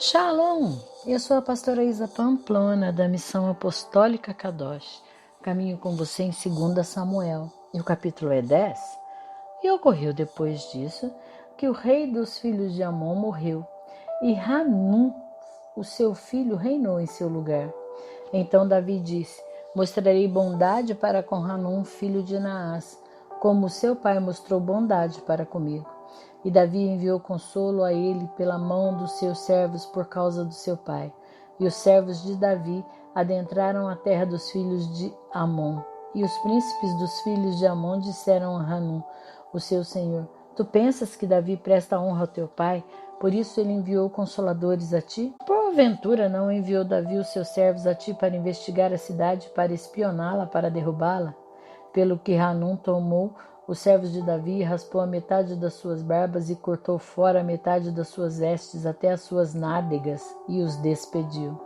Shalom! Eu sou a pastora Isa Pamplona, da Missão Apostólica Kadosh. Caminho com você em 2 Samuel, e o capítulo é 10. E ocorreu depois disso que o rei dos filhos de Amon morreu, e Hanum, o seu filho, reinou em seu lugar. Então Davi disse: mostrarei bondade para com Hanum, filho de Naás, como seu pai mostrou bondade para comigo. E Davi enviou consolo a ele pela mão dos seus servos por causa do seu pai. E os servos de Davi adentraram a terra dos filhos de Amon. E os príncipes dos filhos de Amon disseram a Hanum, o seu senhor: tu pensas que Davi presta honra ao teu pai? Por isso ele enviou consoladores a ti? Porventura não enviou Davi os seus servos a ti para investigar a cidade, para espioná-la, para derrubá-la? Pelo que Hanum tomou os servos de Davi, raspou a metade das suas barbas e cortou fora a metade das suas vestes até as suas nádegas e os despediu.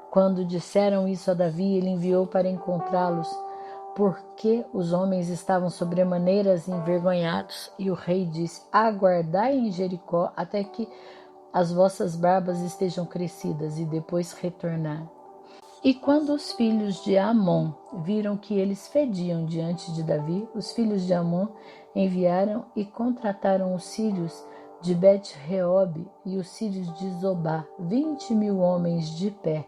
Quando disseram isso a Davi, ele enviou para encontrá-los, porque os homens estavam sobremaneiras envergonhados. E o rei disse: aguardai em Jericó até que as vossas barbas estejam crescidas e depois retornar. E quando os filhos de Amon viram que eles fediam diante de Davi, os filhos de Amon enviaram e contrataram os sírios de Bet-Reob e os sírios de Zobá, 20.000 homens de pé,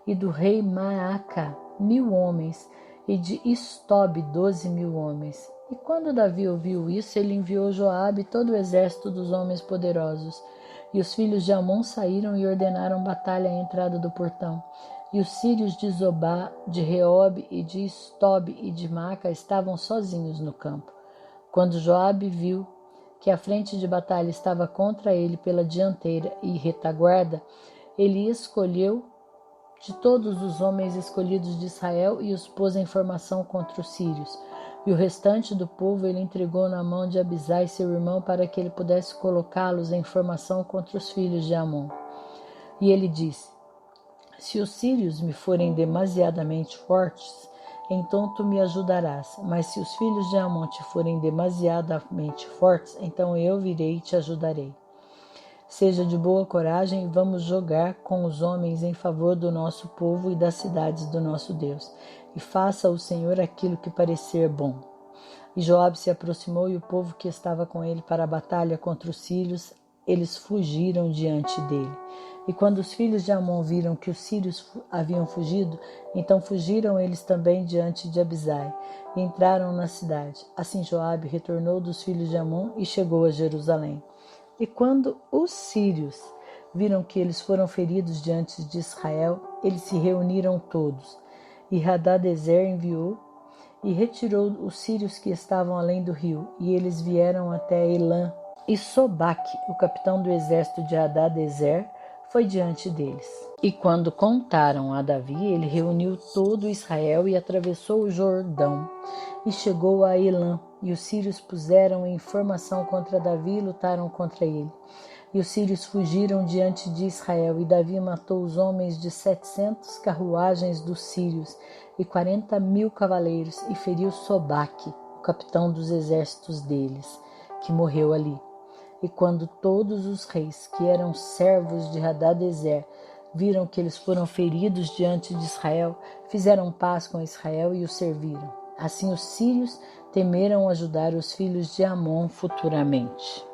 e do rei Maaca, 1.000 homens, e de Istob, 12.000 homens. E quando Davi ouviu isso, ele enviou Joabe e todo o exército dos homens poderosos. E os filhos de Amon saíram e ordenaram batalha à entrada do portão. E os sírios de Zobá, de Reob e de Istob e de Maca estavam sozinhos no campo. Quando Joabe viu que a frente de batalha estava contra ele pela dianteira e retaguarda, ele escolheu de todos os homens escolhidos de Israel e os pôs em formação contra os sírios. E o restante do povo ele entregou na mão de Abisai, seu irmão, para que ele pudesse colocá-los em formação contra os filhos de Amon. E ele disse: se os sírios me forem demasiadamente fortes, então tu me ajudarás. Mas se os filhos de Amon te forem demasiadamente fortes, então eu virei e te ajudarei. Seja de boa coragem e vamos jogar com os homens em favor do nosso povo e das cidades do nosso Deus. E faça o Senhor aquilo que parecer bom. E Joabe se aproximou e o povo que estava com ele para a batalha contra os sírios, eles fugiram diante dele. E quando os filhos de Amon viram que os sírios haviam fugido, então fugiram eles também diante de Abisai e entraram na cidade. Assim Joabe retornou dos filhos de Amon e chegou a Jerusalém. E quando os sírios viram que eles foram feridos diante de Israel, eles se reuniram todos. E Hadadezer enviou e retirou os sírios que estavam além do rio, e eles vieram até Elã. E Sobaque, o capitão do exército de Hadadezer, foi diante deles. E quando contaram a Davi, ele reuniu todo Israel e atravessou o Jordão, e chegou a Elã. E os sírios puseram em formação contra Davi e lutaram contra ele. E os sírios fugiram diante de Israel, e Davi matou os homens de 700 carruagens dos sírios, e 40.000 cavaleiros, e feriu Sobaque, o capitão dos exércitos deles, que morreu ali. E quando todos os reis, que eram servos de Hadadezer, viram que eles foram feridos diante de Israel, fizeram paz com Israel e o serviram. Assim os sírios temeram ajudar os filhos de Amon futuramente.